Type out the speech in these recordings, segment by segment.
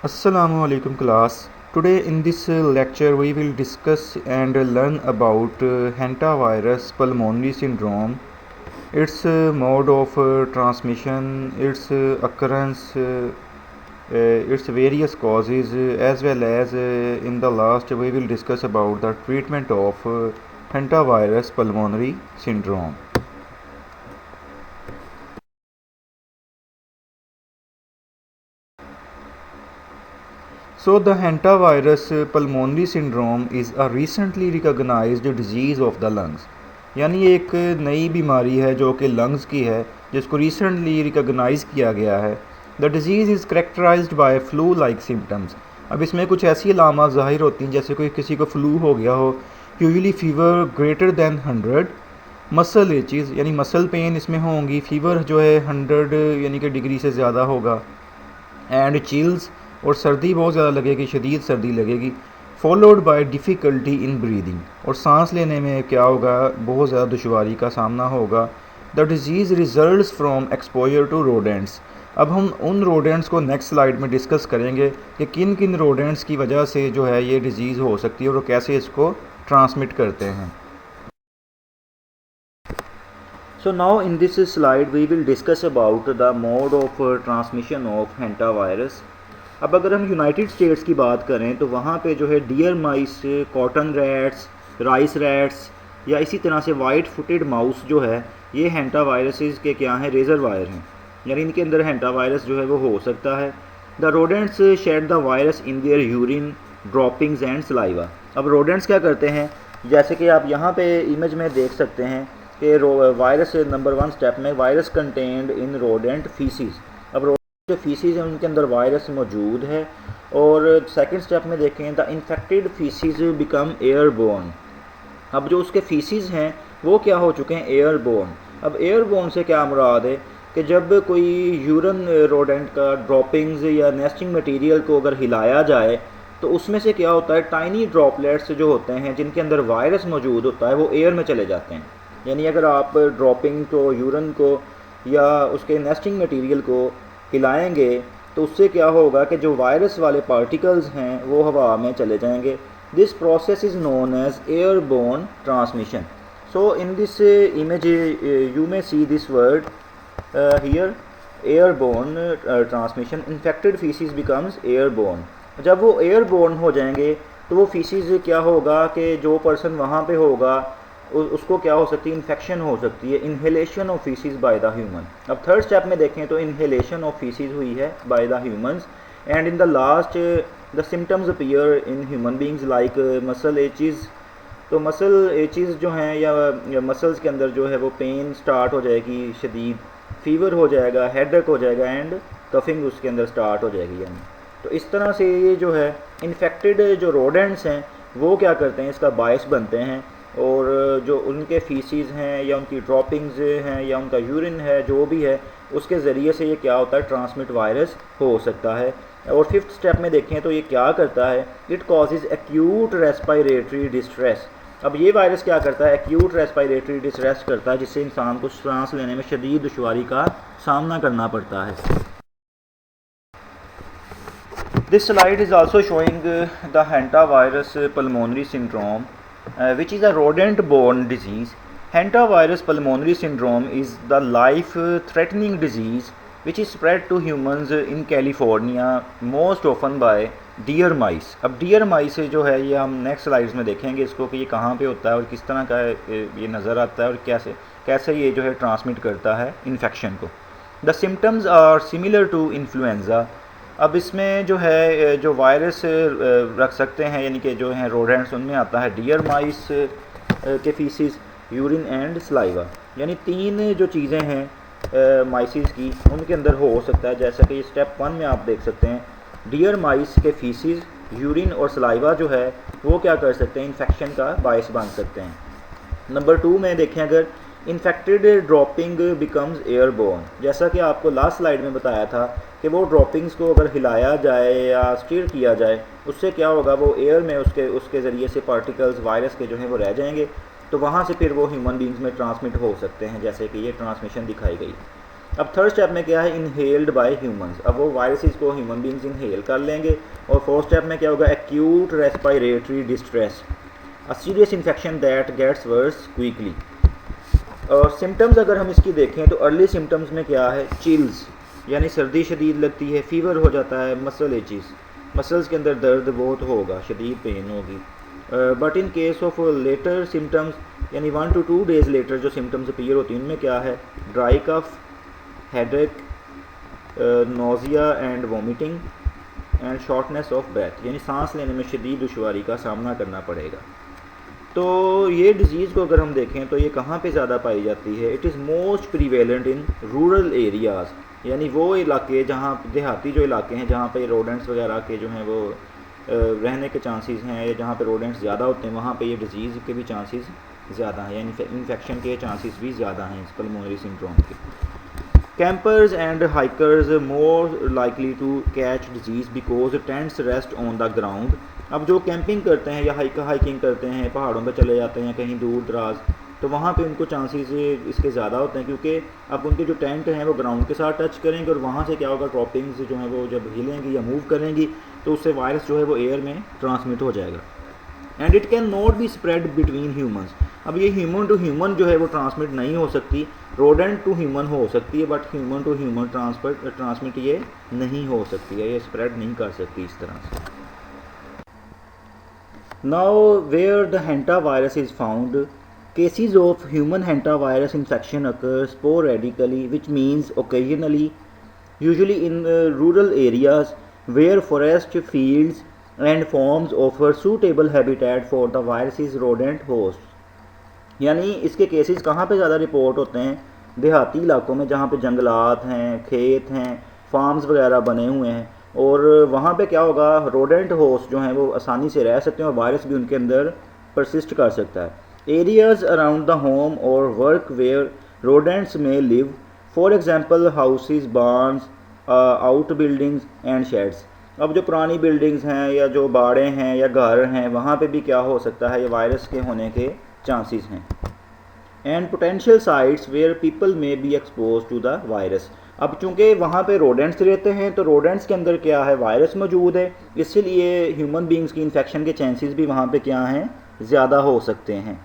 Assalamu alaikum class. Today in this lecture we will discuss and learn about hantavirus pulmonary syndrome, its mode of transmission, its occurrence, its various causes, as well as in the last we will discuss about the treatment of hantavirus pulmonary syndrome. So the hantavirus pulmonary syndrome is a recently recognized disease of the lungs. यानी एक नई बीमारी है जो कि lungs की है, जिसको रिसेंटली रिकॉग्नाइज किया गया है. The disease is characterised by flu like symptoms. अब इसमें कुछ ऐसी अलामत ज़ाहिर होती हैं जैसे कोई किसी को फ्लू हो गया हो, usually fever greater than 100, muscle aches यानी मसल पेन इसमें होंगी, फ़ीवर जो है 100 यानी कि डिग्री से ज़्यादा होगा, एंड चिल्स और सर्दी बहुत ज़्यादा लगेगी, शदीद सर्दी लगेगी, followed by difficulty in breathing, और सांस लेने में क्या होगा, बहुत ज़्यादा दुश्वारी का सामना होगा. The disease results from exposure to rodents. अब हम उन रोडेंट्स को नेक्स्ट स्लाइड में डिस्कस करेंगे कि किन किन रोडेंट्स की वजह से जो है ये डिज़ीज़ हो सकती है और कैसे इसको ट्रांसमिट करते हैं. So now in this slide we will discuss about the mode of transmission of hantavirus. अब अगर हम यूनाइटेड स्टेट्स की बात करें तो वहाँ पे जो है डियर माइस, कॉटन रैट्स, राइस रैट्स या इसी तरह से वाइट फुटेड माउस जो है ये हैंटावायरसेस के क्या हैं, रेजरवायर हैं, यानी इनके अंदर हैंटावायरस जो है वो हो सकता है. The rodents shed the virus in their urine, droppings and saliva. अब रोडेंट्स क्या करते हैं, जैसे कि आप यहाँ पे इमेज में देख सकते हैं कि वायरस नंबर 1 स्टेप में virus contained in rodent faeces. अब जो फीसीज हैं उनके अंदर वायरस मौजूद है. और सेकंड स्टेप में देखें the infected faeces become airborne. अब जो उसके फीसीज हैं वो क्या हो चुके हैं, एयरबोर्न. अब एयरबोर्न से क्या मुराद है कि जब कोई यूरन रोडेंट का ड्रॉपिंग्स या नेस्टिंग मटेरियल को अगर हिलाया जाए तो उसमें से क्या होता है, टाइनी ड्रॉपलेट्स जो होते हैं जिनके अंदर वायरस मौजूद होता है वो एयर में चले जाते हैं. यानी अगर आप ड्रॉपिंग को, यूरन को या उसके नेस्टिंग मटेरियल को हिलाएंगे तो उससे क्या होगा कि जो वायरस वाले पार्टिकल्स हैं वो हवा में चले जाएंगे. This process is known as airborne transmission. So in this image you may see this word here, airborne transmission. Infected faeces becomes airborne. जब वो एयरबोर्न हो जाएंगे तो वो फीसिस क्या होगा कि जो पर्सन वहाँ पे होगा उसको क्या हो सकती है, इन्फेक्शन हो सकती है, inhalation of faeces by the human. अब थर्ड स्टेप में देखें तो इन्हेलेशन ऑफ फीसिस हुई है by the humans. And in the last the symptoms appear in human beings like muscle aches. तो मसल एचेस जो हैं या मसल्स के अंदर जो है वो पेन स्टार्ट हो जाएगी, शदीद फीवर हो जाएगा, हेडेक हो जाएगा, एंड कफिंग उसके अंदर स्टार्ट हो जाएगी. यानी तो इस तरह से ये जो है इन्फेक्टेड जो रोडेंट्स हैं वो क्या करते हैं, इसका बायस बनते हैं, और जो उनके फीसीज हैं या उनकी ड्रॉपिंग्स हैं या उनका यूरिन है जो भी है उसके ज़रिए से ये क्या होता है, ट्रांसमिट वायरस हो सकता है. और फिफ्थ स्टेप में देखें तो ये क्या करता है, it causes acute respiratory distress. अब ये वायरस क्या करता है, एक्यूट रेस्पायरेटरी डिस्ट्रेस करता है जिससे इंसान को सांस लेने में शदीद दुश्वारी का सामना करना पड़ता है. This slide is also showing the hantavirus pulmonary syndrome, which is a rodent-borne disease. Hantavirus pulmonary syndrome is the life-threatening disease which is spread to humans in California most often by deer mice. अब deer mice जो है ये हम next slides में देखेंगे इसको कि ये कहाँ पे होता है और किस तरह का ये नज़र आता है और कैसे ये जो है ट्रांसमिट करता है इन्फेक्शन को. The symptoms are similar to influenza. अब इसमें जो है जो वायरस रख सकते हैं यानी कि जो हैं रोडेंट्स उनमें आता है डियर माइस के फीसिस, यूरिन एंड सलाइवा. यानी तीन जो चीज़ें हैं माइसिस की उनके अंदर हो सकता है, जैसा कि स्टेप 1 में आप देख सकते हैं डियर माइस के फीसिस, यूरिन और सलाइवा जो है वो क्या कर सकते हैं, इन्फेक्शन का बायस बन सकते हैं. नंबर 2 में देखें अगर इन्फेक्टेड ड्रॉपिंग बिकम्स एयरबोर्न. जैसा कि आपको लास्ट स्लाइड में बताया था कि वो ड्रॉपिंग्स को अगर हिलाया जाए या स्टीर किया जाए उससे क्या होगा, वो एयर में उसके ज़रिए से पार्टिकल्स वायरस के जो हैं वो रह जाएंगे, तो वहाँ से फिर वो ह्यूमन बींग्स में ट्रांसमिट हो सकते हैं, जैसे कि ये ट्रांसमिशन दिखाई गई. अब थर्ड स्टेप में क्या है, इनहेल्ड बाय ह्यूमंस, अब वो वायरसेस को ह्यूमन बींग्स इनहेल कर लेंगे। और फोर्थ स्टेप में क्या होगा, acute respiratory distress, a serious infection that gets worse quickly. और सिम्टम्स अगर हम इसकी देखें तो अर्ली सिम्टम्स में क्या है, चिल्स यानी सर्दी शदीद लगती है, फीवर हो जाता है, मसल एचिस, मसल्स के अंदर दर्द बहुत होगा, शदीद पेन होगी। But in case of later symptoms यानी 1 to 2 days लेटर जो सिम्टम्स अपीयर होती हैं उनमें क्या है, dry cough, headache, nausea and vomiting and shortness of breath, यानी सांस लेने में शदीद दुश्वारी का सामना करना पड़ेगा। तो ये डिज़ीज़ को अगर हम देखें तो ये कहाँ पे ज़्यादा पाई जाती है, it is most prevalent in rural areas, यानी वो इलाके जहाँ देहाती जो इलाके हैं जहाँ पे रोडेंट्स वगैरह के जो हैं वो रहने के चांसेस हैं, या जहाँ पे रोडेंट्स ज़्यादा होते हैं वहाँ पे ये डिज़ीज़ के भी चांसेस ज़्यादा हैं, यानी इन्फेक्शन के चांसेस भी ज़्यादा हैं इस पल्मोनरी सिंड्रोम के। Campers and hikers more likely to catch disease because tents rest on the ground. अब जो कैंपिंग करते हैं या हाइकिंग करते हैं, पहाड़ों पे चले जाते हैं कहीं दूर दराज, तो वहाँ पे उनको चांसेस इसके ज़्यादा होते हैं, क्योंकि अब उनके जो टेंट हैं वो ग्राउंड के साथ टच करेंगे और वहाँ से क्या होगा, ड्रॉपिंग्स जो हैं वो जब हिलेंगी या मूव करेंगी तो उससे वायरस जो है वो एयर में ट्रांसमिट हो जाएगा। And it can not be spread between humans, अब ये ह्यूमन टू ह्यूमन जो है वो ट्रांसमिट नहीं हो सकती, रोडेंट टू ह्यूमन हो सकती है, बट ह्यूमन टू ह्यूमन ट्रांसमिट ये नहीं हो सकती है, ये स्प्रेड नहीं कर सकती इस तरह से। Now where the hantavirus is found, cases of human hantavirus infection occur sporadically, which means occasionally, usually in rural areas where forest, fields and farms offer suitable habitat for the virus's rodent hosts. यानी इसके cases कहाँ पे ज़्यादा report होते हैं, देहाती इलाकों में जहाँ पे जंगलात हैं, खेत हैं, फार्म्स वगैरह बने हुए हैं, और वहाँ पे क्या होगा, रोडेंट होस्ट जो हैं वो आसानी से रह सकते हैं और वायरस भी उनके अंदर परसिस्ट कर सकता है। एरियाज़ अराउंड द होम और वर्क वेयर रोडेंट्स में live, for example houses, Barnes, out buildings and shades. अब जो पुरानी बिल्डिंग्स हैं या जो बाड़े हैं या घर हैं वहाँ पे भी क्या हो सकता है, ये वायरस के होने के चांसेस हैं। And potential sites where people may be exposed to the virus, अब चूंकि वहाँ पे रोडेंट्स रहते हैं तो रोडेंट्स के अंदर क्या है, वायरस मौजूद है, इसलिए ह्यूमन बींग्स की इन्फेक्शन के चांसेस भी वहाँ पे क्या हैं, ज़्यादा हो सकते हैं।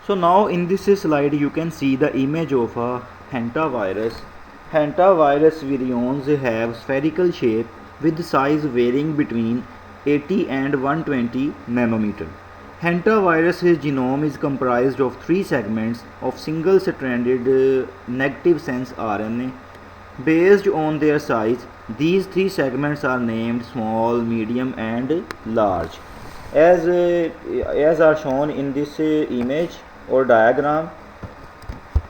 So now in this slide you can see the image of a hantavirus. Hantavirus virions have spherical shape with size varying between 80 and 120 nanometer. Hantavirus genome is comprised of 3 segments of single-stranded negative sense RNA. Based on their size, these 3 segments are named small, medium and large. As are shown in this image और diagram,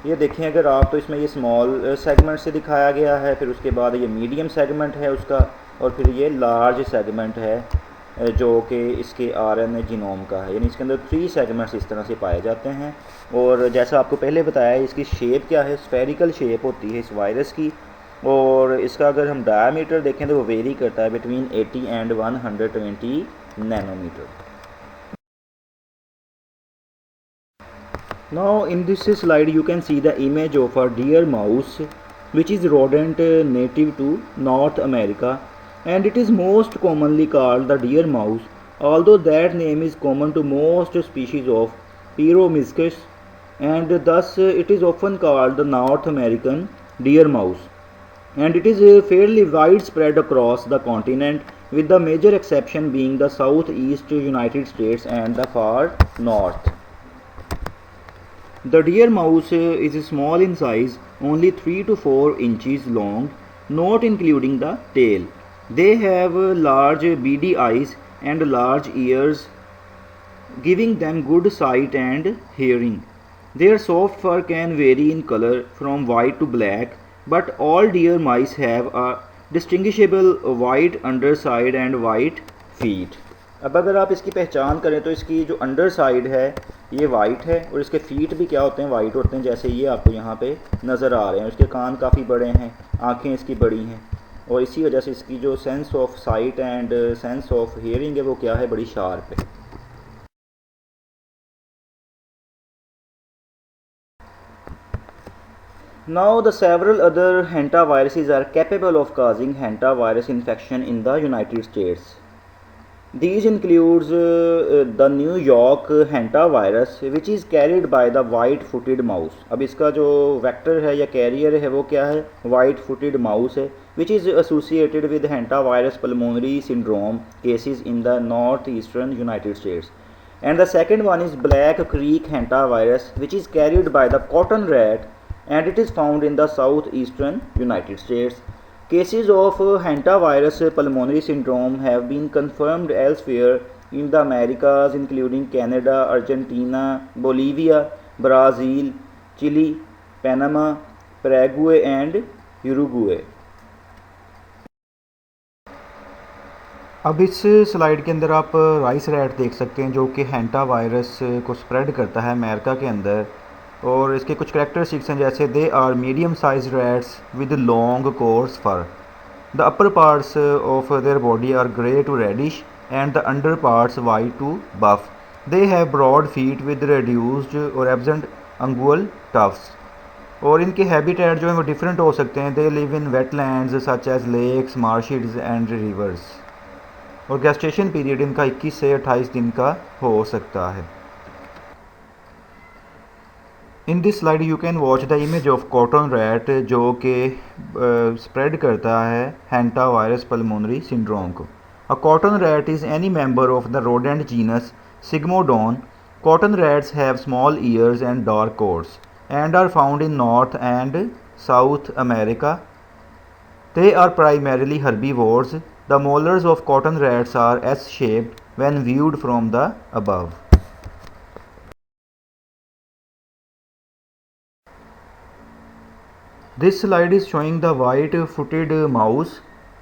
ये देखें अगर आप तो इसमें ये small segment से दिखाया गया है, फिर उसके बाद ये मीडियम सेगमेंट है उसका, और फिर ये लार्ज सेगमेंट है जो कि इसके आरएनए जीनोम का है, यानी इसके अंदर 3 सेगमेंट्स इस तरह से पाए जाते हैं। और जैसा आपको पहले बताया इसकी शेप क्या है, स्फेरिकल शेप होती है इस वायरस की, और इसका अगर हम डायमीटर देखें तो वो वेरी करता है between 80 and 120 nanometre. Now in this slide you can see the image of a deer mouse, which is rodent native to North America, and it is most commonly called the deer mouse, although that name is common to most species of Pyromyscus, and thus it is often called the North American deer mouse, and it is fairly widespread across the continent, with the major exception being the southeast United States and the far north. The deer mouse is small in size, only 3 to 4 inches long, not including the tail. They have large beady eyes and large ears, giving them good sight and hearing. Their soft fur can vary in color from white to black, but all deer mice have a distinguishable white underside and white feet. अब अगर आप इसकी पहचान करें तो इसकी जो under side है ये वाइट है और इसके फीट भी क्या होते हैं, वाइट होते हैं, जैसे ये आपको यहाँ पे नज़र आ रहे हैं। इसके कान काफ़ी बड़े हैं, आँखें इसकी बड़ी हैं, और इसी वजह से इसकी जो sense of site and sense of hearing है वो क्या है, बड़ी शार्प है। Now, the several other hantaviruses are capable of causing hantavirus infection in the United States. These includes the New York hantavirus, which is carried by the white-footed mouse. अब इसका जो vector है या carrier है वो क्या है? White-footed mouse है, which is associated with hantavirus pulmonary syndrome cases in the northeastern United States. And the second one is Black Creek hantavirus, which is carried by the cotton rat, and it is found in the southeastern United States. Cases of hantavirus pulmonary syndrome have been confirmed elsewhere in the Americas, including Canada, Argentina, Bolivia, Brazil, Chile, Panama, Paraguay, and Uruguay. अब इस slide के अंदर आप rice rat देख सकते हैं जो कि हैंटा वायरस को स्प्रेड करता है अमेरिका के अंदर, और इसके कुछ करेक्टरिस्टिक्स हैं जैसे they are medium size rats with long coarse fur, the upper parts of their body are grey to reddish and the under parts white to buff, they have broad feet with reduced or absent ungual tufts, और इनके habitat जो हैं वो different हो सकते हैं. They live in wetlands such as lakes, marshes and rivers, और gestation period इनका 21 से 28 दिन का हो सकता है. In this slide you can watch the image of cotton rat जो कि स्प्रेड करता है हैंटा वायरस पल्मोनरी सिंड्रोम को. A cotton rat is any member of the rodent genus Sigmodon. Cotton rats have small ears and dark coats and are found in North and South America. They are primarily herbivores. The molars of cotton rats are S-shaped when viewed from the above. This slide is showing the white-footed mouse,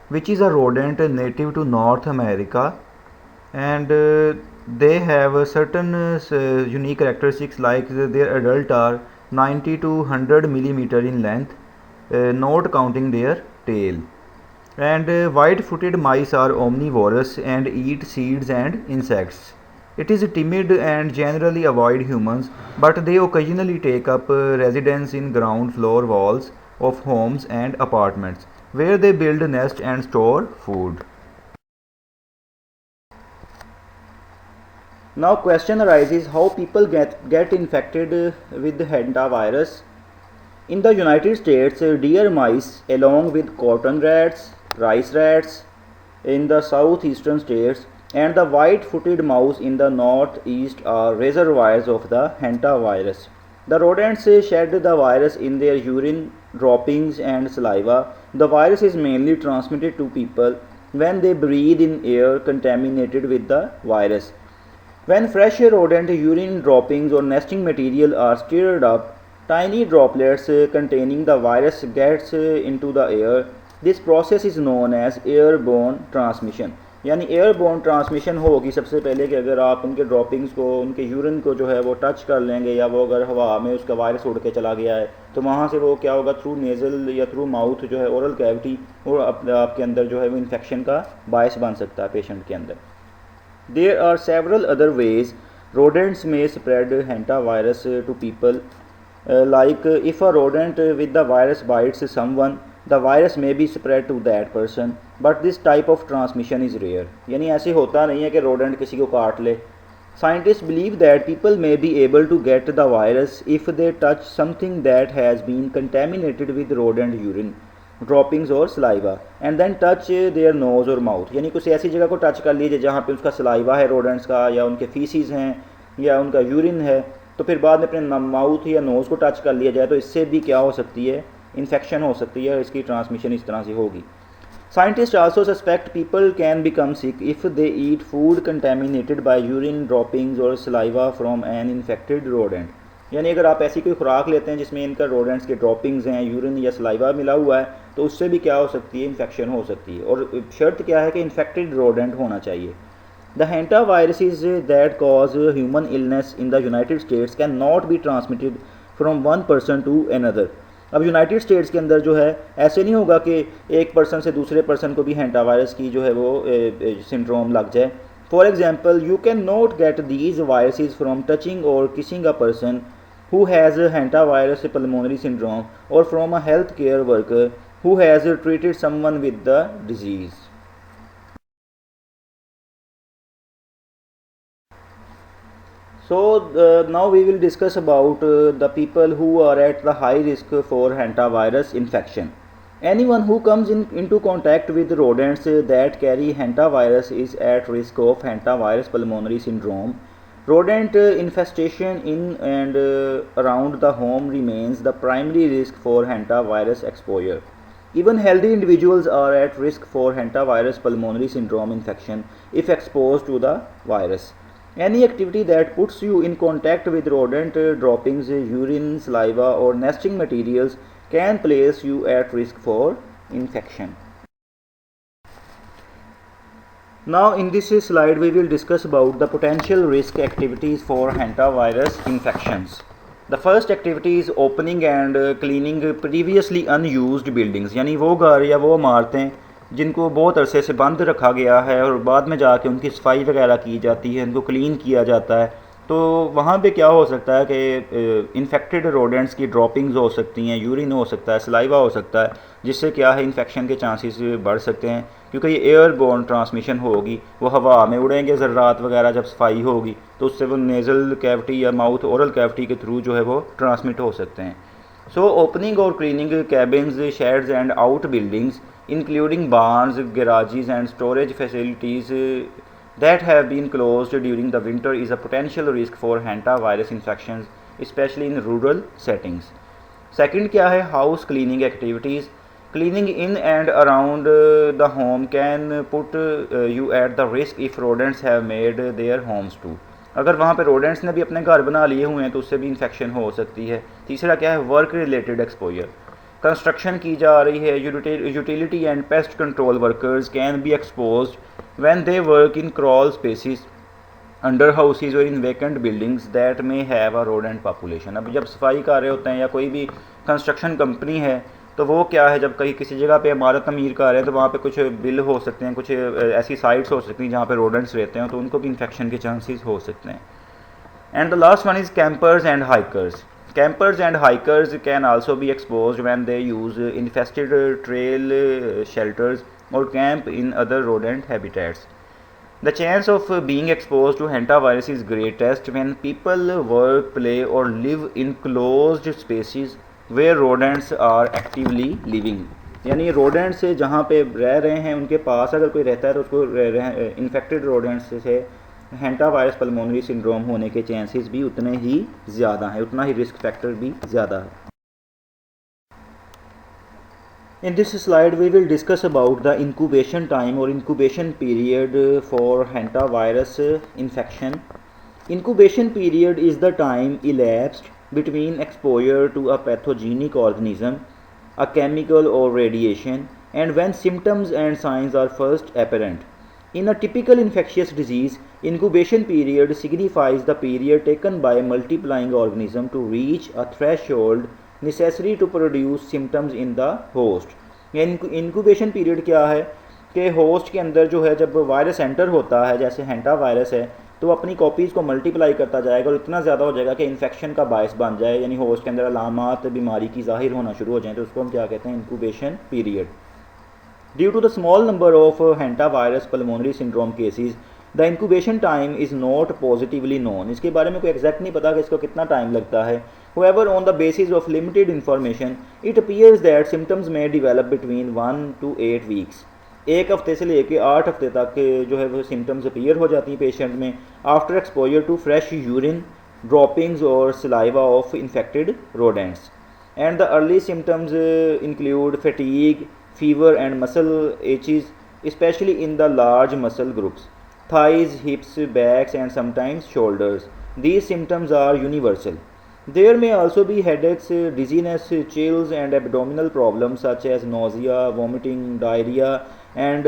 which is a rodent native to North America, and they have certain unique characteristics like their adult are 90 to 100 millimeter in length, not counting their tail. And white-footed mice are omnivorous and eat seeds and insects. It is timid and generally avoid humans, but they occasionally take up residence in ground floor walls of homes and apartments, where they build nests and store food. Now question arises how people get infected with hantavirus. In the United States, deer mice along with cotton rats, rice rats in the southeastern states, and the white-footed mouse in the northeast are reservoirs of the hantavirus. The rodents shed the virus in their urine, droppings and saliva. The virus is mainly transmitted to people when they breathe in air contaminated with the virus. When fresh rodent urine droppings or nesting material are stirred up, tiny droplets containing the virus gets into the air. This process is known as airborne transmission. यानी airborne transmission होगी सबसे पहले कि अगर आप उनके droppings को, उनके यूरिन को जो है वो टच कर लेंगे, या वो अगर हवा में उसका वायरस उड़ के चला गया है तो वहाँ से वो क्या होगा, थ्रू नेज़ल या थ्रू माउथ जो है ओरल कैविटी, और आपके अंदर जो है वो इन्फेक्शन का बायस बन सकता है पेशेंट के अंदर. There are several other ways rodents may spread hantavirus to people. Like if a rodent with the virus bites someone, the virus may be spread to that person, but this type of transmission is rare. यानी ऐसे होता नहीं है कि rodent किसी को काट ले. Scientists believe that people may be able to get the virus if they touch something that has been contaminated with rodent urine, droppings और saliva, and then touch their nose और माउथ. यानी कुछ ऐसी जगह को टच कर लीजिए जहाँ पे उसका सलाइवा है रोडेंट्स का, या उनके फीसीज हैं, या उनका यूरिन है, तो फिर बाद में अपने माउथ या नोज़ को टच कर लिया जाए तो इससे भी क्या हो सकती है, इन्फेक्शन हो सकती है, इसकी ट्रांसमिशन इस तरह से होगी. Scientists also suspect people can become sick if they eat food contaminated by urine droppings or saliva from an infected rodent. यानी अगर आप ऐसी कोई खुराक लेते हैं जिसमें इनका रोडेंट्स के ड्रॉपिंग्स हैं, यूरिन या सलाइवा मिला हुआ है, तो उससे भी क्या हो सकती है, इन्फेक्शन हो सकती है. और शर्त क्या है कि इन्फेक्टेड रोडेंट होना चाहिए. The hanta viruses that cause human illness in the United States can not be transmitted from one person to another. अब यूनाइटेड स्टेट्स के अंदर जो है ऐसे नहीं होगा कि एक पर्सन से दूसरे पर्सन को भी हैंटा वायरस की जो है वो सिंड्रोम लग जाए. For example, you can not get these viruses from touching और kissing a person who has a hantavirus pulmonary syndrome or from a healthcare worker who has treated someone with the disease. So now we will discuss about the people who are at the high risk for hantavirus infection. Anyone who comes into contact with rodents that carry hantavirus is at risk of hantavirus pulmonary syndrome. Rodent infestation in and around the home remains the primary risk for hantavirus exposure. Even healthy individuals are at risk for hantavirus pulmonary syndrome infection if exposed to the virus. Any activity that puts you in contact with rodent droppings, urine, saliva, or nesting materials can place you at risk for infection. Now in this slide we will discuss about the potential risk activities for hantavirus infections. The first activity is opening and cleaning previously unused buildings, यानी वो घर या वो इमारतें जिनको बहुत अरसे से बंद रखा गया है और बाद में जाके उनकी सफाई वगैरह की जाती है, उनको क्लीन किया जाता है, तो वहाँ पे क्या हो सकता है कि इन्फेक्टेड रोडेंट्स की ड्रॉपिंग्स हो सकती हैं, यूरिन हो सकता है, सलाइवा हो सकता है, जिससे क्या है इन्फेक्शन के चांसेस बढ़ सकते हैं, क्योंकि ये एयरबोर्न ट्रांसमिशन होगी, वो हवा में उड़ेंगे ज़र्रात वगैरह जब सफाई होगी तो उससे वो नेज़ल कैविटी या माउथ ओरल कैविटी के थ्रू जो है वो ट्रांसमिट हो सकते हैं. सो ओपनिंग और cleaning cabins, shades and out buildings including barns, garages and storage facilities that have been closed during the winter is a potential risk for hantavirus infections, especially in rural settings. Second क्या है, house cleaning activities. Cleaning in and around the home can put you at the risk if rodents have made their homes too. अगर वहाँ पे rodents ने भी अपने घर बना लिए हुए हैं तो उससे भी इन्फेक्शन हो सकती है. तीसरा क्या है, वर्क रिलेटेड एक्सपोजर. कंस्ट्रक्शन की जा रही है, utility and pest control workers can be expose when they work in crawl spaces under houses और in vacant buildings that may have a rodent population. अब जब सफाई कर रहे होते हैं या कोई भी कंस्ट्रक्शन कंपनी है तो वो क्या है, जब कहीं किसी जगह पे इमारत तमीर कर रहे हैं तो वहाँ पे कुछ बिल हो सकते हैं, कुछ ऐसी साइट्स हो सकती हैं जहाँ पे रोडेंट्स रहते हैं, तो उनको भी इन्फेक्शन के चांसेस हो सकते हैं. And the last one is campers and hikers. Campers and hikers can also be exposed when they use infested trail shelters or camp in other rodent habitats. The chance of being exposed to hantavirus is greatest when people work, play or live in closed spaces where rodents are actively living. यानी rodents जहाँ पे रह रहे हैं उनके पास अगर कोई रहता है तो उसको infected rodents से हैंटावायरस पल्मोनरी सिंड्रोम होने के चांसेस भी उतने ही ज़्यादा हैं, उतना ही रिस्क फैक्टर भी ज़्यादा है. In this slide we will discuss about the incubation time or incubation period for hantavirus infection. Incubation period is the time elapsed between exposure to a pathogenic organism, a chemical or radiation, and when symptoms and signs are first apparent. In a typical infectious disease, incubation period signifies the period taken by multiplying organism to reach a threshold necessary to produce symptoms in the host. Incubation period क्या है कि host के अंदर जो है जब virus enter होता है, जैसे हैंटा वायरस है, तो वो अपनी कॉपीज़ को मल्टीप्लाई करता जाएगा और इतना ज़्यादा हो जाएगा कि इन्फेक्शन का बायस बन जाए, यानी होस्ट के अंदर अलामात बीमारी की ज़ाहिर होना शुरू हो जाए, तो उसको हम क्या कहते हैं, incubation period. Due to the small number of hantavirus pulmonary syndrome cases, the incubation time is not positively known. इसके बारे में कोई एग्जैक्ट नहीं पता कि इसको कितना टाइम लगता है. However, on the basis of limited information, it appears that symptoms may develop between 1 to 8 weeks. एक हफ्ते से लेके 8 हफ्ते तक जो है वो सिम्टम्स अपीयर हो जाती हैं पेशेंट में after exposure to fresh urine, droppings और saliva of infected rodents. And the early symptoms include fatigue, fever and muscle aches, especially in the large muscle groups, thighs, hips, backs and sometimes shoulders. These symptoms are universal. There may also be headaches, dizziness, chills and abdominal problems such as nausea, vomiting, diarrhea and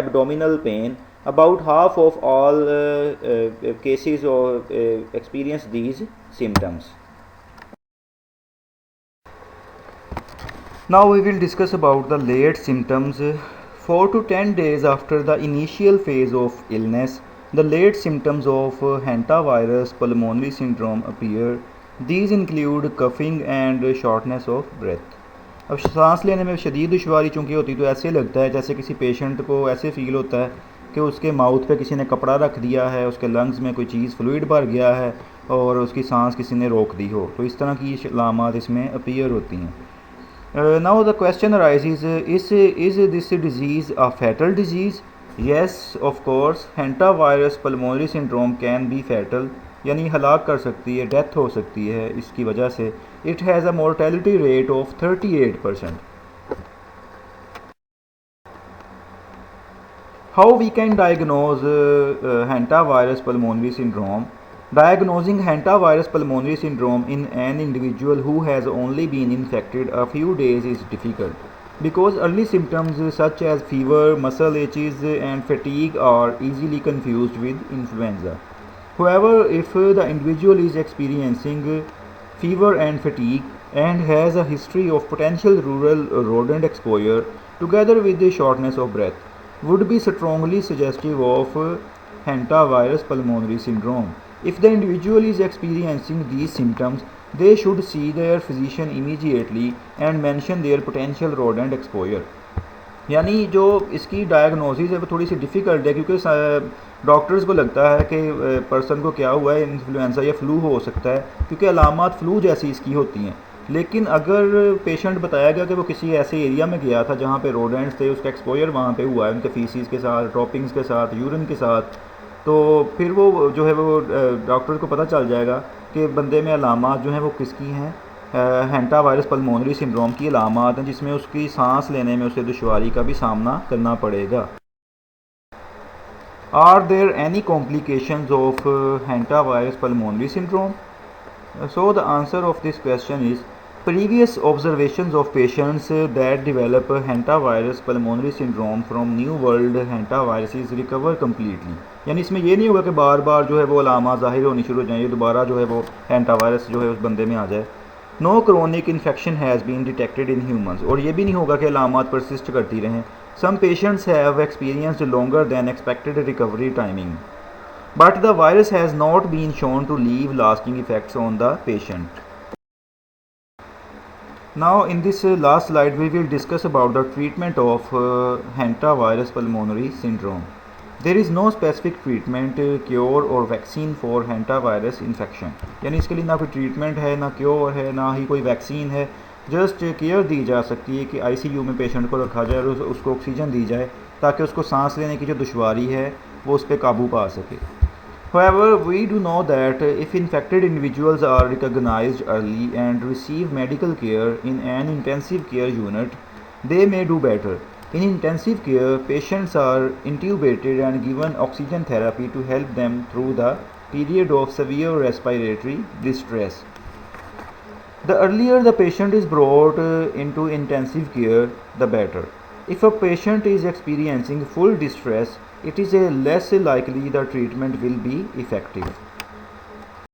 abdominal pain. About half of all cases experience these symptoms. Now we will discuss about the late symptoms. 4 to 10 days after the initial phase of illness, the late symptoms of hantavirus pulmonary syndrome appear. These include coughing and shortness of breath. अब सांस लेने में शदीद दुश्वारी चूँकि होती तो ऐसे लगता है जैसे किसी पेशेंट को ऐसे फील होता है कि उसके माउथ पे किसी ने कपड़ा रख दिया है, उसके लंग्स में कोई चीज़ फ्लूइड भर गया है और उसकी सांस किसी ने रोक दी हो। तो इस तरह की अलामात इसमें अपीयर होती हैं। Now the question arises, is this disease a fatal disease? Yes of course, hanta virus pulmonary syndrome can be fatal, यानी हलाक कर सकती है, डेथ हो सकती है इसकी वजह से। It has a mortality rate of 38%. How we can diagnose hantavirus pulmonary syndrome? Diagnosing hantavirus pulmonary syndrome in an individual who has only been infected a few days is difficult because early symptoms such as fever, muscle aches, and fatigue are easily confused with influenza. However, if the individual is experiencing fever and fatigue and has a history of potential rural rodent exposure together with the shortness of breath, would be strongly suggestive of hantavirus pulmonary syndrome. If the individual is experiencing these symptoms, they should see their physician immediately and mention their potential rodent exposure. यानी जो इसकी diagnosis है वो थोड़ी सी difficult है क्योंकि doctors को लगता है कि पर्सन को क्या हुआ है, इन्फ्लुएंजा या फ्लू हो सकता है क्योंकि अलामात फ्लू जैसी इसकी होती हैं। लेकिन अगर पेशेंट बताया गया कि वो किसी ऐसे एरिया में गया था जहाँ पे रोडेंट्स थे, उसका एक्सपोजर वहाँ पे हुआ है उनके फीसिस के साथ, ड्रॉपिंग्स के साथ, यूरिन के साथ, तो फिर वो जो है वो डॉक्टर को पता चल जाएगा कि बंदे में अलामात जो हैं वो किसकी हैं। हैंटावायरस पल्मोनरी सिंड्रोम की अलामात हैं जिसमें उसकी सांस लेने में उसे दुश्वारी का भी सामना करना पड़ेगा। Are there any complications of hantavirus pulmonary syndrome? So the answer of this question is previous observations of patients that develop hantavirus pulmonary syndrome from New World hantaviruses recover completely. यानी इसमें ये नहीं होगा कि बार बार जो है वो अलामा ज़ाहिर होनी शुरू हो जाए, दोबारा जो है वो हैंटावायरस जो है उस बंदे में आ जाए। No chronic infection has been detected in humans, और ये भी नहीं होगा कि अलामात परसिस्ट करती रहें। Some patients have experienced longer than expected recovery timing, but the virus has not been shown to leave lasting effects on the patient. Now in this last slide we will discuss about the treatment of hantavirus pulmonary syndrome. There is no specific treatment, cure or vaccine for hantavirus infection. यानी इसके लिए ना कोई treatment है, ना cure है, ना ही कोई वैक्सीन है। जस्ट केयर दी जा सकती है कि आईसीयू में पेशेंट को रखा जाए और उसको ऑक्सीजन दी जाए ताकि उसको सांस लेने की जो दुश्वारी है वो उस पर काबू पा सके। However, we do know that if infected individuals are recognized early and receive medical care in an intensive care unit, they may do better. In intensive care, patients are intubated and given oxygen therapy to help them through the period of severe respiratory distress. The earlier the patient is brought into intensive care, the better. If a patient is experiencing full distress, it is less likely the treatment will be effective.